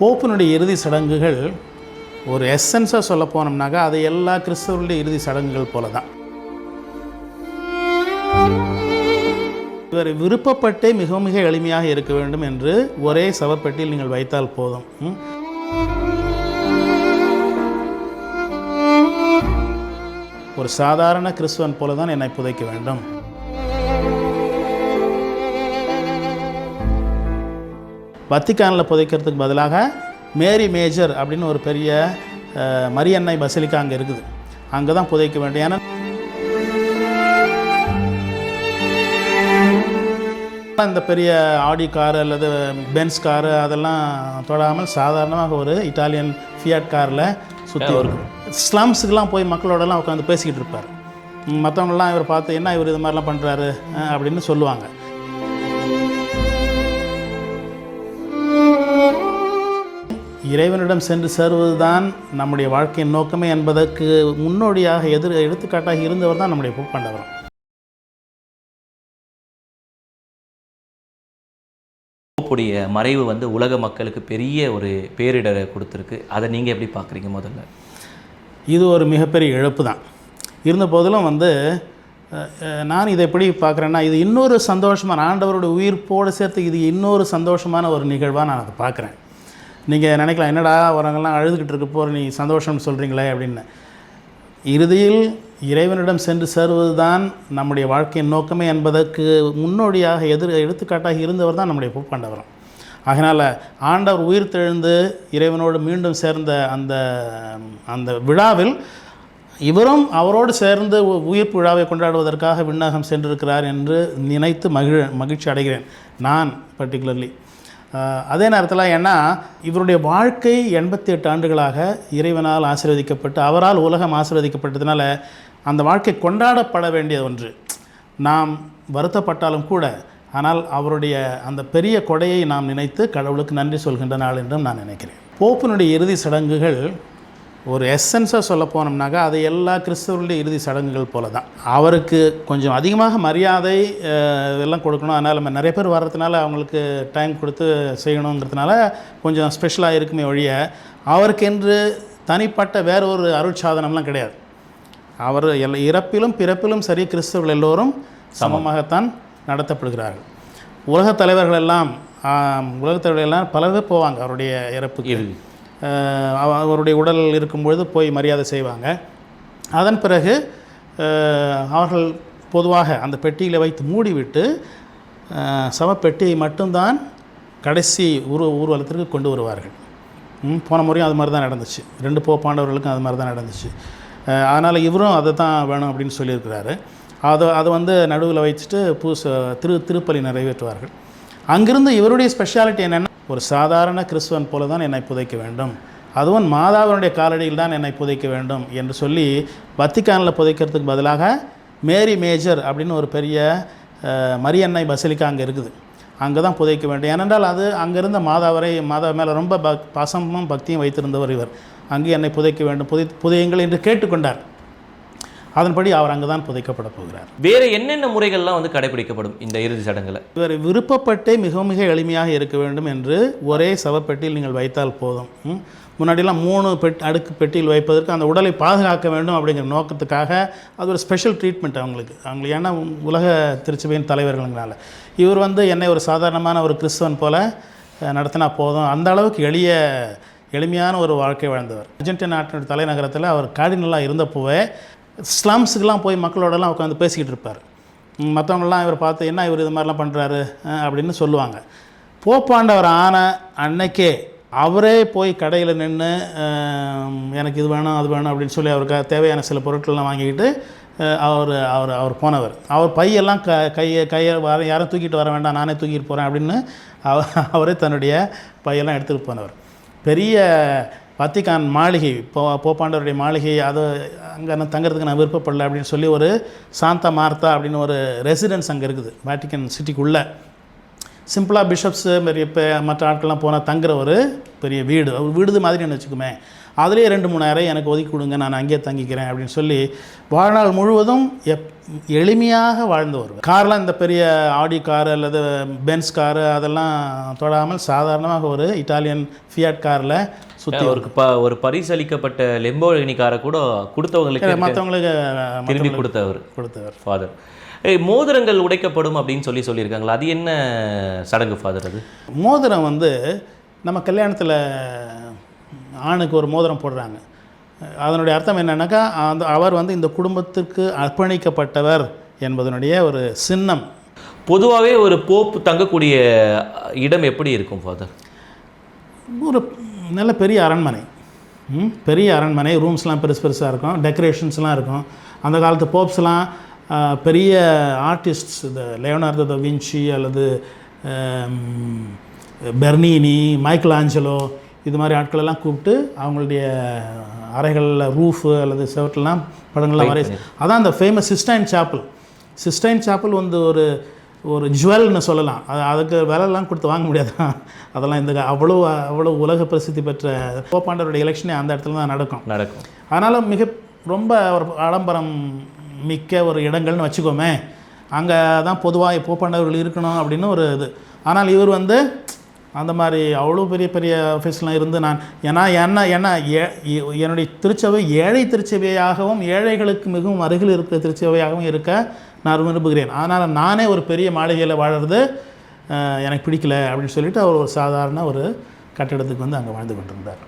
போப்பினுடைய இறுதி சடங்குகள் ஒரு எசன்ஸாக சொல்ல போனோம்னாக்கா அது எல்லா கிறிஸ்தவர்களுடைய இறுதி சடங்குகள் போல தான். இவர் விருப்பப்பட்டே மிக மிக எளிமையாக இருக்க வேண்டும் என்று ஒரே சவப்பெட்டியில் நீங்கள் வைத்தால் போதும். ஒரு சாதாரண கிறிஸ்துவன் போல தான் என்னை புதைக்க வேண்டும். வத்திக்கானில் புதைக்கிறதுக்கு பதிலாக மேரி மேஜர் அப்படின்னு ஒரு பெரிய மரியன்னை பசிலிக்கா அங்கே இருக்குது, அங்கே தான் புதைக்க வேண்டும். ஏன்னா இந்த பெரிய ஆடி காரு அல்லது பென்ஸ் காரு அதெல்லாம் தொடாமல் சாதாரணமாக ஒரு இட்டாலியன் ஃபியாட் காரில் சுற்றி வரும். ஸ்லம்ஸுக்கெலாம் போய் மக்களோடலாம் உட்காந்து பேசிக்கிட்டு இருப்பார். மற்றவங்களாம் இவர் பார்த்து என்ன இவர் இது மாதிரிலாம் பண்ணுறாரு அப்படின்னு சொல்லுவாங்க. இறைவனிடம் சென்று சேருவது தான் நம்முடைய வாழ்க்கையின் நோக்கமே என்பதற்கு முன்னோடியாக எடுத்துக்காட்டாக இருந்தவர் தான் நம்முடைய போப்பாண்டவர். போப்புடைய மறைவு உலக மக்களுக்கு பெரிய ஒரு பேரிடரை கொடுத்துருக்கு. அதை நீங்கள் எப்படி பார்க்குறீங்க? முதல்ல இது ஒரு மிகப்பெரிய இழப்பு தான். இருந்த போதிலும் நான் இதை எப்படி பார்க்குறேன்னா, இது இன்னொரு சந்தோஷமான ஆண்டவருடைய உயிர்ப்போடு சேர்த்து இது இன்னொரு சந்தோஷமான ஒரு நிகழ்வாக நான் அதை பார்க்குறேன். நீங்கள் நினைக்கலாம், என்னடா வரவங்கெல்லாம் அழுதுகிட்டு இருக்க போகிற நீ சந்தோஷம்னு சொல்கிறீங்களே அப்படின்னு. இறுதியில் இறைவனிடம் சென்று சேருவது தான் நம்முடைய வாழ்க்கையின் நோக்கமே என்பதற்கு முன்னோடியாக எடுத்துக்காட்டாக இருந்தவர் தான் நம்முடைய போப்பாண்டவர். அதனால் ஆண்டவர் உயிர் தெழுந்து இறைவனோடு மீண்டும் சேர்ந்த அந்த விழாவில் இவரும் அவரோடு சேர்ந்து உயிர்ப்பு விழாவை கொண்டாடுவதற்காக விண்ணகம் சென்றிருக்கிறார் என்று நினைத்து மகிழ்ச்சி அடைகிறேன் நான் பர்டிகுலர்லி. அதே நேரத்தில் ஏன்னா இவருடைய வாழ்க்கை 88 ஆண்டுகளாக இறைவனால் ஆசீர்வதிக்கப்பட்டு அவரால் உலகம் ஆசீர்வதிக்கப்பட்டதுனால அந்த வாழ்க்கை கொண்டாடப்பட வேண்டிய ஒன்று. நாம் வருத்தப்பட்டாலும் கூட ஆனால் அவருடைய அந்த பெரிய கொடையை நாம் நினைத்து கடவுளுக்கு நன்றி சொல்கின்ற நாள் என்றும் நான் நினைக்கிறேன். போப்பினுடைய இறுதி சடங்குகள் ஒரு எசன்ஸாக சொல்ல போனோம்னாக்கா அது எல்லா கிறிஸ்தவர்களுடைய இறுதி சடங்குகள் போல தான். அவருக்கு கொஞ்சம் அதிகமாக மரியாதை இதெல்லாம் கொடுக்கணும். அதனால் நம்ம நிறைய பேர் வர்றதுனால அவங்களுக்கு டைம் கொடுத்து செய்யணுங்கிறதுனால கொஞ்சம் ஸ்பெஷலாக இருக்குமே ஒழிய அவருக்கென்று தனிப்பட்ட வேற ஒரு அருட்சாதனம்லாம் கிடையாது. அவர் இறப்பிலும் பிறப்பிலும் சரி கிறிஸ்தவர்கள் எல்லோரும் சமமாகத்தான் நடத்தப்படுகிறார்கள். உலகத் தலைவர்கள் எல்லாம் பல பேர் போவாங்க அவருடைய இறப்புக்கு. அவருடைய உடல் இருக்கும்பொழுது போய் மரியாதை செய்வாங்க. அதன் பிறகு அவர்கள் பொதுவாக அந்த பெட்டியில் வைத்து மூடிவிட்டு சவப்பெட்டியை மட்டும்தான் கடைசி ஊர்வலத்திற்கு கொண்டு வருவார்கள். போன முறையும் அது மாதிரி தான் நடந்துச்சு. 2 போப்பாண்டவர்களுக்கும் அது மாதிரி தான் நடந்துச்சு. அதனால் இவரும் அதை தான் வேணும் அப்படின்னு சொல்லியிருக்கிறாரு. அதை நடுவில் வச்சுட்டு திருப்பலி நிறைவேற்றுவார்கள். அங்கிருந்து இவருடைய ஸ்பெஷாலிட்டி என்னென்னா, ஒரு சாதாரண கிறிஸ்துவன் போல தான் என்னை புதைக்க வேண்டும், அதுவும் மாதாவினுடைய காலடியில் தான் என்னை புதைக்க வேண்டும் என்று சொல்லி வத்திக்கானில் புதைக்கிறதுக்கு பதிலாக மேரி மேஜர் அப்படின்னு ஒரு பெரிய மரியன்னை பசிலிக்கா அங்கே இருக்குது, அங்கே தான் புதைக்க வேண்டும். ஏனென்றால் அது அங்கிருந்த மாதா மேலே ரொம்ப பாசமும் பக்தியும் வைத்திருந்தவர் இவர். அங்கே என்னை புதைக்க வேண்டும், புதையுங்கள் என்று கேட்டுக்கொண்டார். அதன்படி அவர் அங்கே தான் புதைக்கப்பட போகிறார். வேறு என்னென்ன முறைகள்லாம் கடைபிடிக்கப்படும் இந்த இறுதி சடங்குல? இவர் விருப்பப்பட்டே மிக மிக எளிமையாக இருக்க வேண்டும் என்று ஒரே சவப்பெட்டியில் நீங்கள் வைத்தால் போதும். முன்னாடிலாம் 3 அடுக்கு பெட்டியில் வைப்பதற்கு அந்த உடலை பாதுகாக்க வேண்டும் அப்படிங்கிற நோக்கத்துக்காக அது ஒரு ஸ்பெஷல் ட்ரீட்மெண்ட் அவங்களுக்கு. ஏன்னா உலக திருச்சபையின் தலைவர்கள்னால இவர் என்னை ஒரு சாதாரணமான ஒரு கிறிஸ்தவன் போல நடத்தினா போதும், அந்த அளவுக்கு எளிமையான ஒரு வாழ்க்கை வாழ்ந்தவர். அர்ஜென்டினா நாட்டினுடைய தலைநகரத்தில் அவர் கார்டினலாக இருந்தப்போவே ஸ்லம்ஸுக்கெலாம் போய் மக்களோடலாம் உட்காந்து பேசிக்கிட்டு இருப்பார். மற்றவங்களாம் இவர் பார்த்து என்ன இவர் இது மாதிரிலாம் பண்ணுறாரு அப்படின்னு சொல்லுவாங்க. போப்பாண்டவர் ஆன அன்னைக்கே அவரே போய் கடையில் நின்று எனக்கு இது வேணும் அது வேணும் அப்படின்னு சொல்லி அவருக்கு தேவையான சில பொருட்கள்லாம் வாங்கிக்கிட்டு அவர் போனவர். அவர் பையெல்லாம் கையை யாரும் தூக்கிட்டு வர வேண்டாம், நானே தூக்கிட்டு போகிறேன் அப்படின்னு அவரே தன்னுடைய பையெல்லாம் எடுத்துகிட்டு போனவர். பெரிய வத்திக்கான் மாளிகை, போப்பாண்டவருடைய மாளிகை, அது அங்கே நான் தங்கிறதுக்கு நான் விருப்பப்படலை அப்படின்னு சொல்லி ஒரு சாந்தா மார்த்தா அப்படின்னு ஒரு ரெசிடென்ஸ் அங்கே இருக்குது வாட்டிக்கன் சிட்டிக்குள்ளே. சிம்பிளாக பிஷப்ஸு இப்போ மற்ற ஆட்கள்லாம் போனால் தங்குற ஒரு பெரிய வீடு, விடுது மாதிரின்னு வச்சுக்குமே. அதிலே 2-3 அறை எனக்கு ஒதுக்கி கொடுங்க, நான் அங்கேயே தங்கிக்கிறேன் அப்படின்னு சொல்லி வாழ்நாள் முழுவதும் எளிமையாக வாழ்ந்து வருவேன். கார்லாம் இந்த பெரிய ஆடி காரு அல்லது பென்ஸ் காரு அதெல்லாம் தொடாமல் சாதாரணமாக ஒரு இட்டாலியன் ஃபியாட் காரில் சுற்றி ஒரு பரிசளிக்கப்பட்ட லெம்போர்கினி காரை கூட கொடுத்தவங்களுக்கு மற்றவங்களுக்கு திரும்பி கொடுத்தவர் ஃபாதர். மோதிரங்கள் உடைக்கப்படும் அப்படின்னு சொல்லியிருக்காங்களா, அது என்ன சடங்கு ஃபாதர்? அது மோதிரம் வந்து நம்ம கல்யாணத்தில் ஆணுக்கு ஒரு மோதிரம் போடுறாங்க. அதனுடைய அர்த்தம் என்னன்னாக்கா அவர் வந்து இந்த குடும்பத்திற்கு அர்ப்பணிக்கப்பட்டவர் என்பதனுடைய ஒரு சின்னம். பொதுவாகவே ஒரு போப் தங்கக்கூடிய இடம் எப்படி இருக்கும் ஃபாதர்? ஒரு நல்ல பெரிய அரண்மனை, பெரிய அரண்மனை, ரூம்ஸ்லாம் பெருசாக இருக்கும், டெக்கரேஷன்ஸ்லாம் இருக்கும். அந்த காலத்து போப்ஸ்லாம் பெரிய ஆர்டிஸ்ட்ஸ், இந்த லியோனார்டோ த வின்சி அல்லது பெர்னினி, மைக்கேல் ஆஞ்சலோ, இது மாதிரி ஆட்களெல்லாம் கூப்பிட்டு அவங்களுடைய அறைகளில் ரூஃபு அல்லது செவட்டெல்லாம் படங்கள்லாம் வரைய. அதான் அந்த ஃபேமஸ் சிஸ்டைன் சாப்பிள் வந்து ஒரு ஜுவல்னு சொல்லலாம். அதுக்கு விலைலாம் கொடுத்து வாங்க முடியாது. அதெல்லாம் இந்த அவ்வளோ உலக பிரசித்தி பெற்ற போப்பாண்டவருடைய எலெக்ஷனே அந்த இடத்துல தான் நடக்கும். அதனால் ரொம்ப ஒரு ஆடம்பரம் மிக்க ஒரு இடங்கள்னு வச்சுக்கோமே. அங்கே தான் பொதுவாக போப்பாண்டவர்கள் இருக்கணும் அப்படின்னு ஒரு இது. ஆனால் இவர் வந்து அந்த மாதிரி அவ்வளோ பெரிய ஆஃபீஸ்லாம் இருந்து ஏன்னா என்னுடைய திருச்சபை ஏழை திருச்சபையாகவும் ஏழைகளுக்கு மிகவும் அருகில் இருக்கிற திருச்சபையாகவும் இருக்க நான் விரும்புகிறேன். அதனால் நானே ஒரு பெரிய மாளிகையில் வாழறது எனக்கு பிடிக்கல அப்படின்னு சொல்லிட்டு அவர் ஒரு சாதாரண ஒரு கட்டிடத்துக்கு வந்து அங்கே வாழ்ந்து கொண்டிருந்தார்.